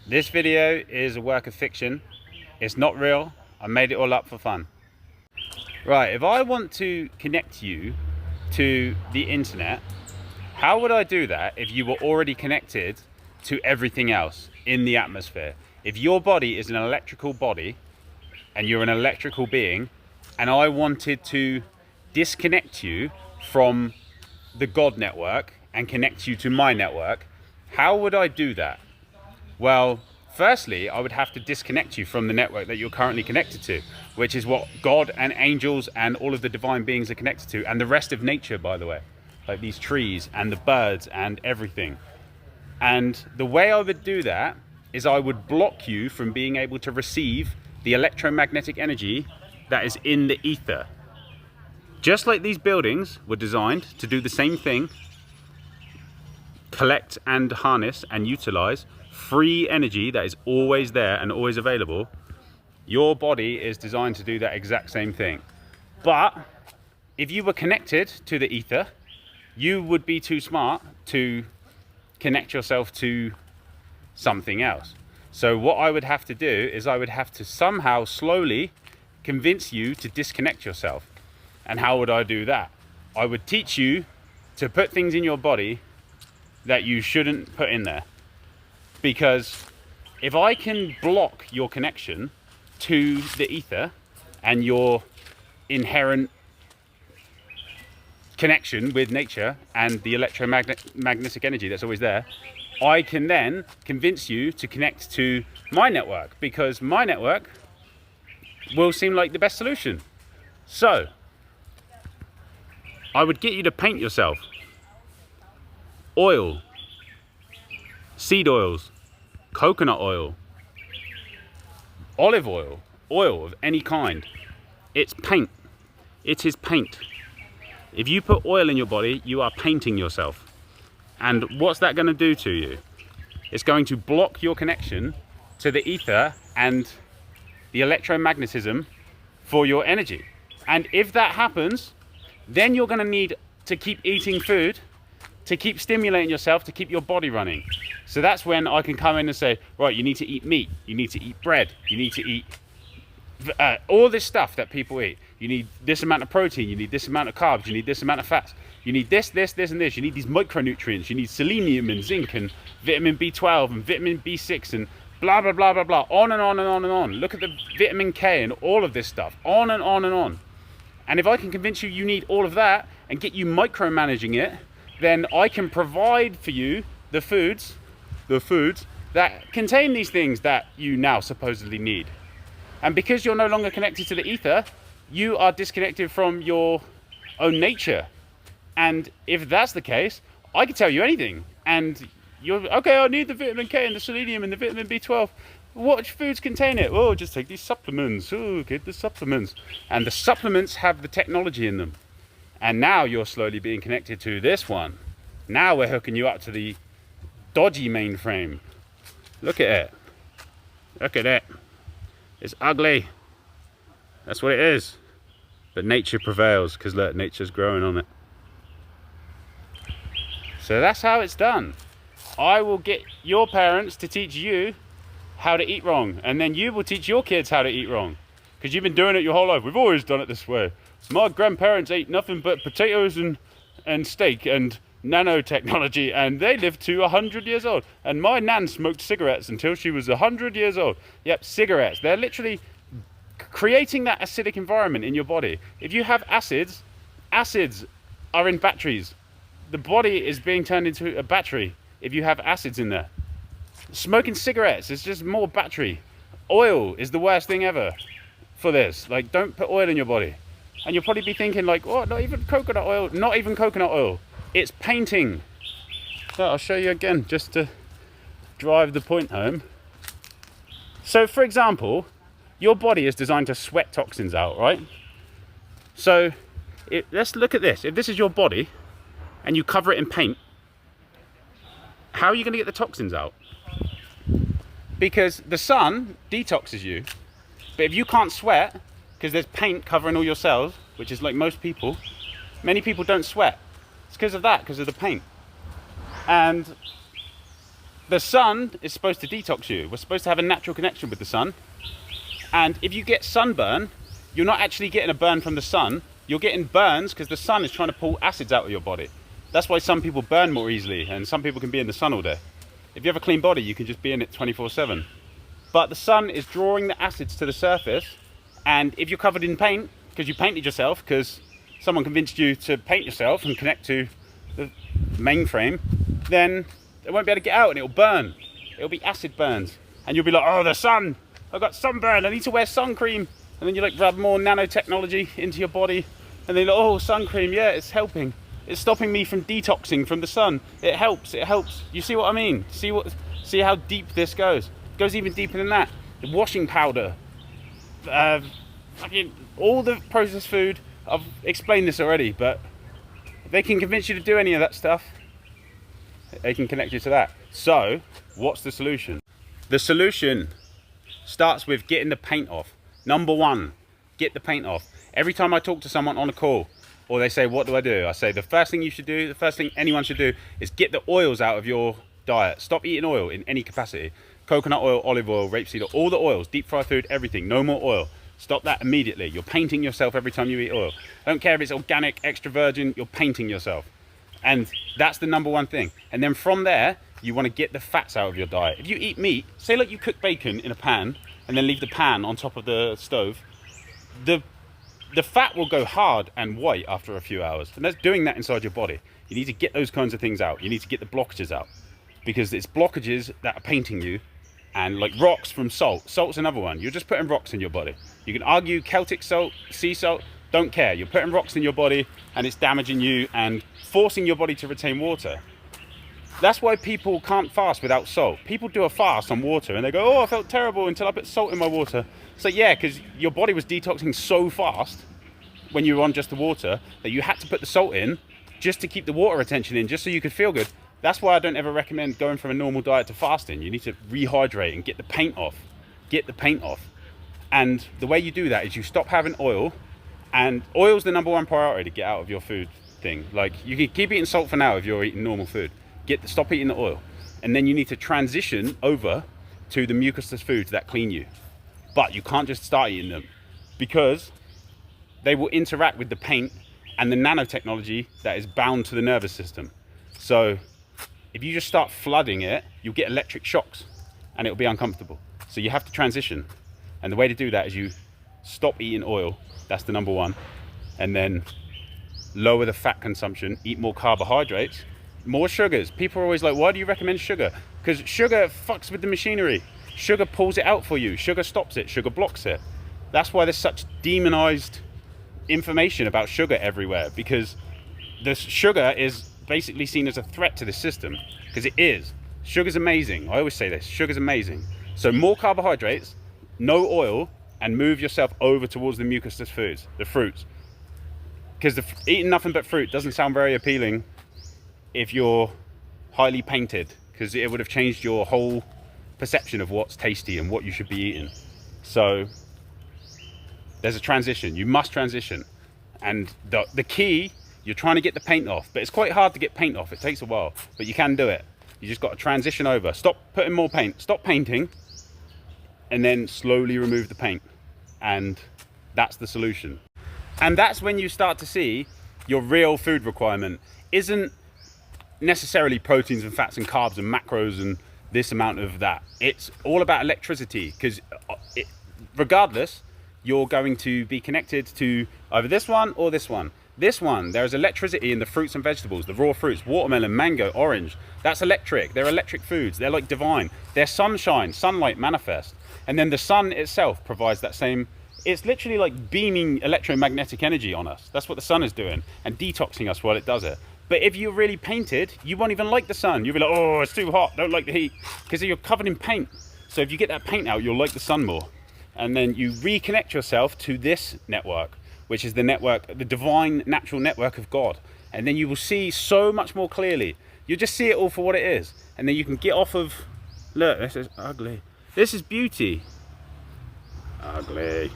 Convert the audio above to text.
This video is a work of fiction. It's not real. I made it all up for fun. Right, if I want to connect you to the internet, how would I do that if you were already connected to everything else in the atmosphere? If your body is an electrical body and you're an electrical being, and I wanted to disconnect you from the God network and connect you to my network, how would I do that? Well, firstly, I would have to disconnect you from the network that you're currently connected to, which is what God and angels and all of the divine beings are connected to, and the rest of nature, by the way, like these trees and the birds and everything. And the way I would do that is I would block you from being able to receive the electromagnetic energy that is in the ether. Just like these buildings were designed to do the same thing, collect and harness and utilize free energy that is always there and always available, your body is designed to do that exact same thing. But if you were connected to the ether, you would be too smart to connect yourself to something else. So what I would have to do is I would have to somehow slowly convince you to disconnect yourself. And how would I do that? I would teach you to put things in your body that you shouldn't put in there. Because if I can block your connection to the ether and your inherent connection with nature and the electromagnetic energy that's always there, I can then convince you to connect to my network, because my network will seem like the best solution. So I would get you to paint yourself. Oil, seed oils, coconut oil, olive oil, oil of any kind. It's paint. It is paint. If you put oil in your body, you are painting yourself. And what's that going to do to you? It's going to block your connection to the ether and the electromagnetism for your energy. And if that happens, then you're going to need to keep eating food to keep stimulating yourself, to keep your body running. So that's when I can come in and say, right, you need to eat meat, you need to eat bread, you need to eat all this stuff that people eat. You need this amount of protein, you need this amount of carbs, you need this amount of fats, you need this, this, this, and this. You need these micronutrients, you need selenium and zinc and vitamin B12 and vitamin B6 and blah, blah, blah, blah, blah, on and on and on and on. Look at the vitamin K and all of this stuff, on and on and on. And if I can convince you you need all of that and get you micromanaging it, then I can provide for you the foods that contain these things that you now supposedly need. And because you're no longer connected to the ether, you are disconnected from your own nature. And if that's the case, I can tell you anything. And you're, okay, I need the vitamin K and the selenium and the vitamin B12. What foods contain it? Oh, just take these supplements. Oh, get the supplements. And the supplements have the technology in them. And now you're slowly being connected to this one. Now we're hooking you up to the dodgy mainframe. Look at it. Look at it. It's ugly. That's what it is. But nature prevails, because look, nature's growing on it. So that's how it's done. I will get your parents to teach you how to eat wrong, and then you will teach your kids how to eat wrong, because you've been doing it your whole life. We've always done it this way. My grandparents ate nothing but potatoes and steak and nanotechnology, and they lived to 100 years old. And my nan smoked cigarettes until she was 100 years old. Yep, cigarettes. They're literally creating that acidic environment in your body. If you have acids are in batteries. The body is being turned into a battery if you have acids in there. Smoking cigarettes is just more battery. Oil is the worst thing ever for this. Like, don't put oil in your body. And you'll probably be thinking like, what, not even coconut oil? Not even coconut oil. It's painting. So I'll show you again, just to drive the point home. So for example, your body is designed to sweat toxins out, right? So let's look at this. If this is your body and you cover it in paint, how are you going to get the toxins out? Because the sun detoxes you. But if you can't sweat, because there's paint covering all your cells, which is like most people, many people don't sweat. It's because of that, because of the paint. And the sun is supposed to detox you. We're supposed to have a natural connection with the sun. And if you get sunburn, you're not actually getting a burn from the sun. You're getting burns because the sun is trying to pull acids out of your body. That's why some people burn more easily and some people can be in the sun all day. If you have a clean body, you can just be in it 24/7. But the sun is drawing the acids to the surface, and if you're covered in paint, because you painted yourself, because someone convinced you to paint yourself and connect to the mainframe, then it won't be able to get out and it'll burn. It'll be acid burns. And you'll be like, oh, the sun, I've got sunburn, I need to wear sun cream. And then you like grab more nanotechnology into your body, and then you're like, oh, sun cream, yeah, it's helping. It's stopping me from detoxing from the sun. It helps, it helps. You see what I mean? See how deep this goes? It goes even deeper than that. The washing powder, all the processed food. I've explained this already, but if they can convince you to do any of that stuff, they can connect you to that. So, what's the solution? The solution starts with getting the paint off. Number one, get the paint off. Every time I talk to someone on a call, or they say, what do I do? I say, the first thing you should do, the first thing anyone should do, is get the oils out of your diet. Stop eating oil in any capacity. Coconut oil, olive oil, rapeseed oil, all the oils, deep fried food, everything. No more oil. Stop that immediately. You're painting yourself every time you eat oil. I don't care if it's organic, extra virgin, you're painting yourself. And that's the number one thing. And then from there, you want to get the fats out of your diet. If you eat meat, say like you cook bacon in a pan and then leave the pan on top of the stove, the fat will go hard and white after a few hours. And that's doing that inside your body. You need to get those kinds of things out. You need to get the blockages out, because it's blockages that are painting you. And like rocks from salt. Salt's another one. You're just putting rocks in your body. You can argue Celtic salt, sea salt, don't care. You're putting rocks in your body and it's damaging you and forcing your body to retain water. That's why people can't fast without salt. People do a fast on water and they go, oh, I felt terrible until I put salt in my water. So yeah, because your body was detoxing so fast when you were on just the water that you had to put the salt in just to keep the water retention in, just so you could feel good. That's why I don't ever recommend going from a normal diet to fasting. You need to rehydrate and get the paint off. Get the paint off. And the way you do that is you stop having oil, and oil's the number one priority to get out of your food thing. Like, you can keep eating salt for now if you're eating normal food. Stop eating the oil. And then you need to transition over to the mucusless foods that clean you. But you can't just start eating them, because they will interact with the paint and the nanotechnology that is bound to the nervous system. So if you just start flooding it, you'll get electric shocks and it'll be uncomfortable. So you have to transition. And the way to do that is you stop eating oil. That's the number one. And then lower the fat consumption, eat more carbohydrates, more sugars. People are always like, why do you recommend sugar? Because sugar fucks with the machinery. Sugar pulls it out for you. Sugar stops it. Sugar blocks it. That's why there's such demonized information about sugar everywhere, because the sugar is basically seen as a threat to the system, because it is. Sugar's amazing. I always say this, sugar's amazing. So more carbohydrates, no oil, and move yourself over towards the mucusless foods, the fruits. Because eating nothing but fruit doesn't sound very appealing if you're highly painted, because it would have changed your whole perception of what's tasty and what you should be eating. So there's a transition. You must transition. And the key, you're trying to get the paint off, but it's quite hard to get paint off. It takes a while, but you can do it. You just got to transition over. Stop putting more paint. Stop painting, and then slowly remove the paint. And that's the solution. And that's when you start to see your real food requirement isn't necessarily proteins and fats and carbs and macros and this amount of that. It's all about electricity, because regardless, you're going to be connected to either this one or this one. This one, there is electricity in the fruits and vegetables, the raw fruits, watermelon, mango, orange. That's electric. They're electric foods. They're like divine. They're sunshine, sunlight manifest. And then the sun itself provides that same, it's literally like beaming electromagnetic energy on us. That's what the sun is doing, and detoxing us while it does it. But if you're really painted, you won't even like the sun. You'll be like, oh, it's too hot, don't like the heat, because you're covered in paint. So if you get that paint out, you'll like the sun more. And then you reconnect yourself to this network, which is the network, the divine natural network of God. And then you will see so much more clearly. You'll just see it all for what it is. And then you can get off of, look, this is ugly. This is beauty. Ugly.